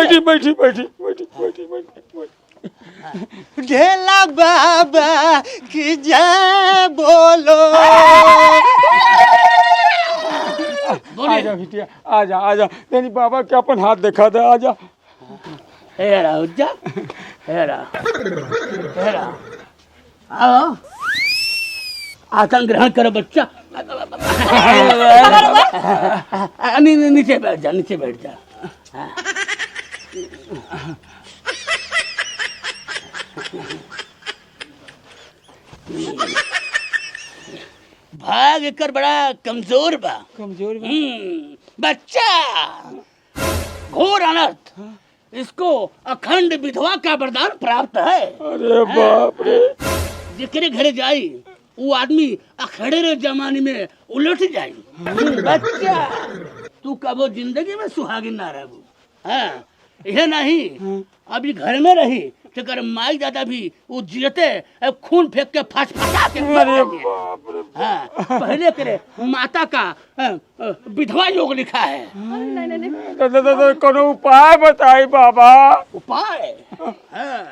बैठी बैठी बैठी बैठी बैठी बैठी। ढेला बाबा की जय बोलो। आजा बिटिया आजा आजा तेरी बाबा के अपन हाथ दिखा दे आजा। हेरा उज्जा हेरा हेरा आओ आसन ग्रहण करो बच्चा। नीचे बैठ जा नीचे बैठ जा। भाग एकर बड़ा कमजोर बा। कमजोर बच्चा घोर अनर्थ, इसको अखंड विधवा का वरदान प्राप्त है। अरे बाप रे जेकरे घरे जाई वो आदमी अखड़े रे जमाने में उलट जाई। बच्चा तू कबो जिंदगी में सुहागिन ना रहबू। हाँ यह नहीं अभी घर में रही तेकर माई दादा भी वो जियते खून फेंक के फंस फंसा के। अरे बाप रे हाँ पहले करे माता का विधवा योग लिखा है। कोनो उपाय बताई बाबा। उपाय हाँ